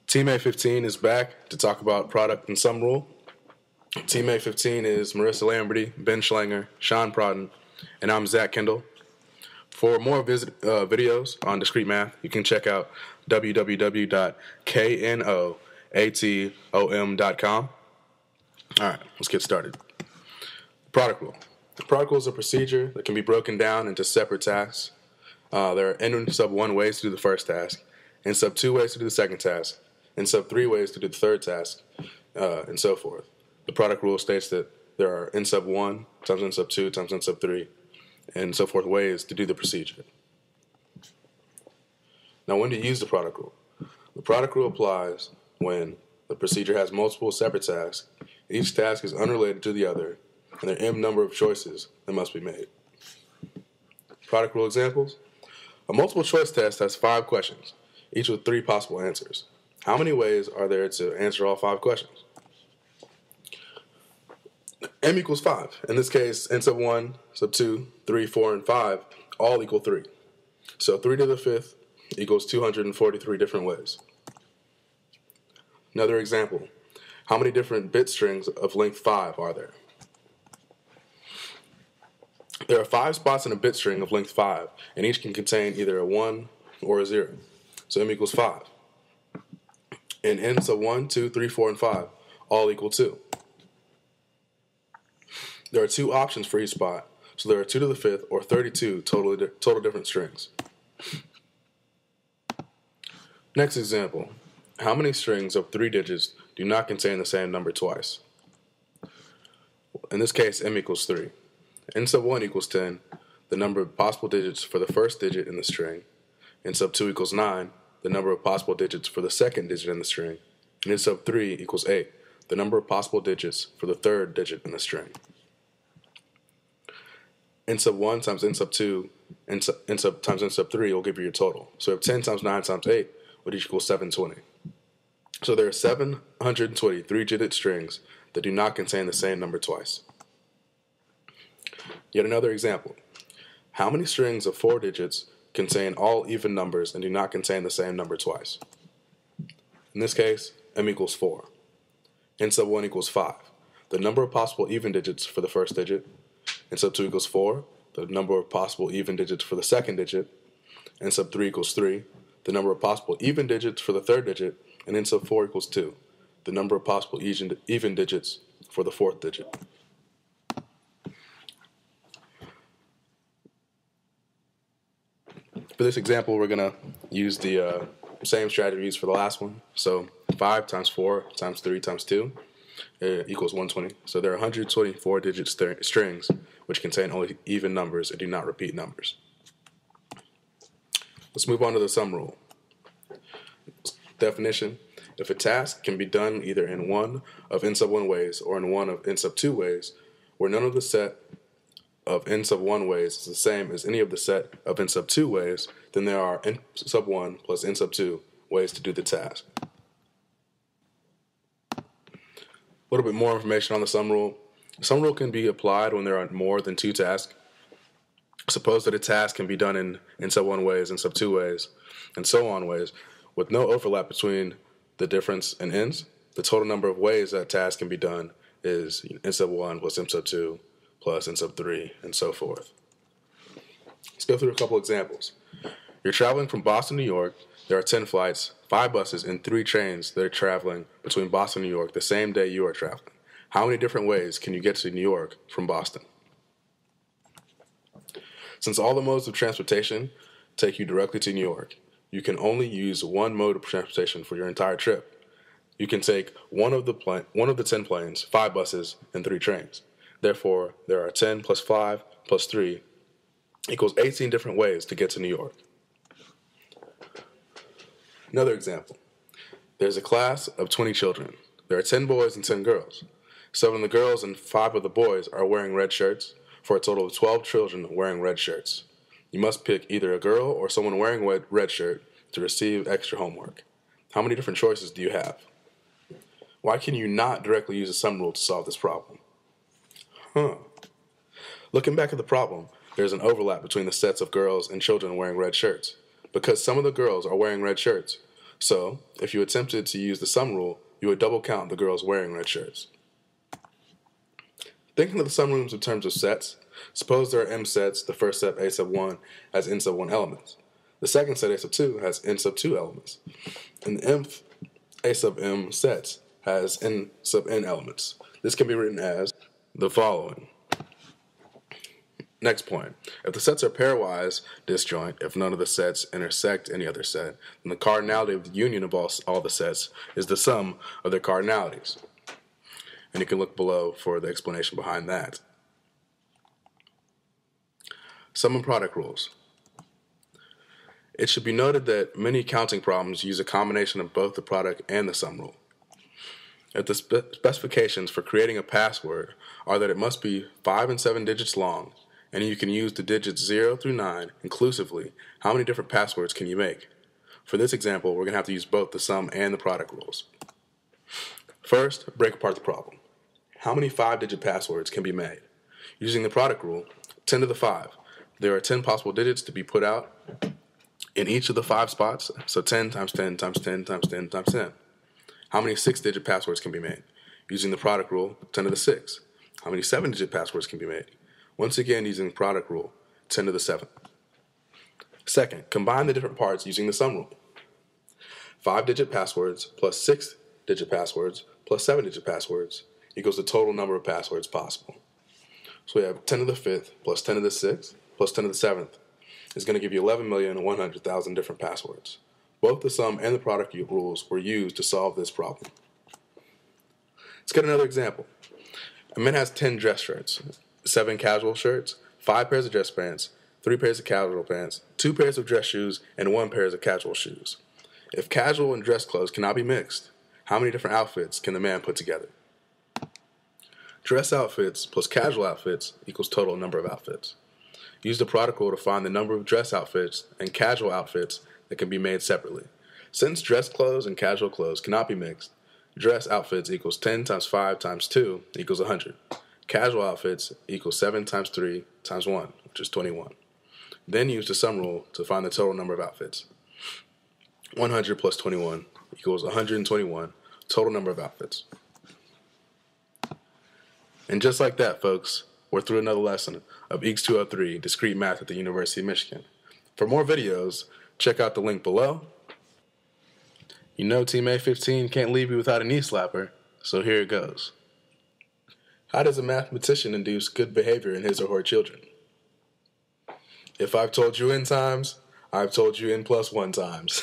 Teammate 15 is back to talk about product and sum rule. Teammate 15 is Marissa Lamberty, Ben Schlanger, Sean Prodden, and I'm Zach Kendall. For more videos on discrete math, you can check out www.knoatom.com. All right, let's get started. Product rule. The product rule is a procedure that can be broken down into separate tasks. There are n sub 1 ways to do the first task, n sub 2 ways to do the second task, n sub 3 ways to do the third task, and so forth. The product rule states that there are n sub 1 times n sub 2 times n sub 3, and so forth ways to do the procedure. Now, when to use the product rule? The product rule applies when the procedure has multiple separate tasks. Each task is unrelated to the other, and there are m number of choices that must be made. Product rule examples. A multiple choice test has 5 questions, each with 3 possible answers. How many ways are there to answer all 5 questions? M equals 5. In this case, n sub 1, sub 2, 3, 4, and 5 all equal 3. So 3 to the 5th equals 243 different ways. Another example. How many different bit strings of length 5 are there? There are 5 spots in a bit string of length 5, and each can contain either a 1 or a 0. So m equals 5. And n sub 1, 2, 3, 4, and 5 all equal 2. There are 2 options for each spot, so there are 2 to the 5th or 32 total different strings. Next example. How many strings of 3 digits do not contain the same number twice? In this case, m equals 3. n sub 1 equals 10, the number of possible digits for the first digit in the string. n sub 2 equals 9, the number of possible digits for the second digit in the string. And n sub 3 equals 8, the number of possible digits for the third digit in the string. n sub 1 times n sub 2 times n sub 3 will give you your total. So we have 10 times 9 times 8 would equal 720. So there are 720 three-digit strings that do not contain the same number twice. Yet another example. How many strings of 4 digits contain all even numbers and do not contain the same number twice? In this case, m equals 4. n sub 1 equals 5, the number of possible even digits for the first digit. n sub 2 equals 4, the number of possible even digits for the second digit. n sub 3 equals 3, the number of possible even digits for the third digit. And n sub 4 equals 2, the number of possible even digits for the fourth digit. For this example, we're going to use the same strategy used for the last one. So 5 times 4 times 3 times 2 equals 120. So there are 124 digit strings which contain only even numbers and do not repeat numbers. Let's move on to the sum rule. Definition. If a task can be done either in one of n sub 1 ways or in one of n sub 2 ways, where none of the set of n sub 1 ways is the same as any of the set of n sub 2 ways, then there are n sub 1 plus n sub 2 ways to do the task. A little bit more information on the sum rule. The sum rule can be applied when there are more than 2 tasks. Suppose that a task can be done in n sub 1 ways, n sub 2 ways, and so on ways, with no overlap between the difference in n's. The total number of ways that task can be done is n sub 1 plus n sub 2 plus n sub 3, and so forth. Let's go through a couple examples. You're traveling from Boston to New York. There are 10 flights, 5 buses, and 3 trains that are traveling between Boston and New York the same day you are traveling. How many different ways can you get to New York from Boston? Since all the modes of transportation take you directly to New York, you can only use one mode of transportation for your entire trip. You can take one of the 10 planes, 5 buses, and 3 trains. Therefore, there are 10 plus 5 plus 3 equals 18 different ways to get to New York. Another example. There's a class of 20 children. There are 10 boys and 10 girls. 7 of the girls and 5 of the boys are wearing red shirts, for a total of 12 children wearing red shirts. You must pick either a girl or someone wearing a red shirt to receive extra homework. How many different choices do you have? Why can you not directly use a sum rule to solve this problem? Looking back at the problem, there's an overlap between the sets of girls and children wearing red shirts. Because some of the girls are wearing red shirts, So, if you attempted to use the sum rule, you would double count the girls wearing red shirts. Thinking of the sum rules in terms of sets, suppose there are m sets, the first set A sub 1 has n sub 1 elements. The second set A sub 2 has n sub 2 elements. And the mth A sub m sets has n sub n elements. This can be written as the following. Next point. If the sets are pairwise disjoint, if none of the sets intersect any other set, then the cardinality of the union of all the sets is the sum of their cardinalities. And you can look below for the explanation behind that. Sum and product rules. It should be noted that many counting problems use a combination of both the product and the sum rule. If the specifications for creating a password are that it must be 5 and 7 digits long, and you can use the digits 0 through 9 inclusively, how many different passwords can you make? For this example, we're going to have to use both the sum and the product rules. First, break apart the problem. How many 5-digit passwords can be made? Using the product rule, 10 to the 5. There are 10 possible digits to be put out in each of the 5 spots, so 10 times 10 times 10 times 10 times 10. How many 6-digit passwords can be made? Using the product rule, 10 to the 6. How many 7-digit passwords can be made? Once again, using the product rule, 10 to the 7. Second, combine the different parts using the sum rule. 5-digit passwords plus 6-digit passwords plus 7-digit passwords equals the total number of passwords possible. So we have 10 to the 5th plus 10 to the 6th plus 10 to the 7th is going to give you 11,100,000 different passwords. Both the sum and the product rules were used to solve this problem. Let's get another example. A man has 10 dress shirts, 7 casual shirts, 5 pairs of dress pants, 3 pairs of casual pants, 2 pairs of dress shoes, and 1 pair of casual shoes. If casual and dress clothes cannot be mixed, how many different outfits can the man put together? Dress outfits plus casual outfits equals total number of outfits. Use the product rule to find the number of dress outfits and casual outfits that can be made separately. Since dress clothes and casual clothes cannot be mixed, dress outfits equals 10 times 5 times 2 equals 100. Casual outfits equals 7 times 3 times 1, which is 21. Then use the sum rule to find the total number of outfits. 100 plus 21 equals 121, total number of outfits. And just like that, folks, we're through another lesson of EECS 203, Discrete Math at the University of Michigan. For more videos, check out the link below. You know Team A15 can't leave you without a knee slapper, so here it goes. How does a mathematician induce good behavior in his or her children? If I've told you n times, I've told you n plus 1 times.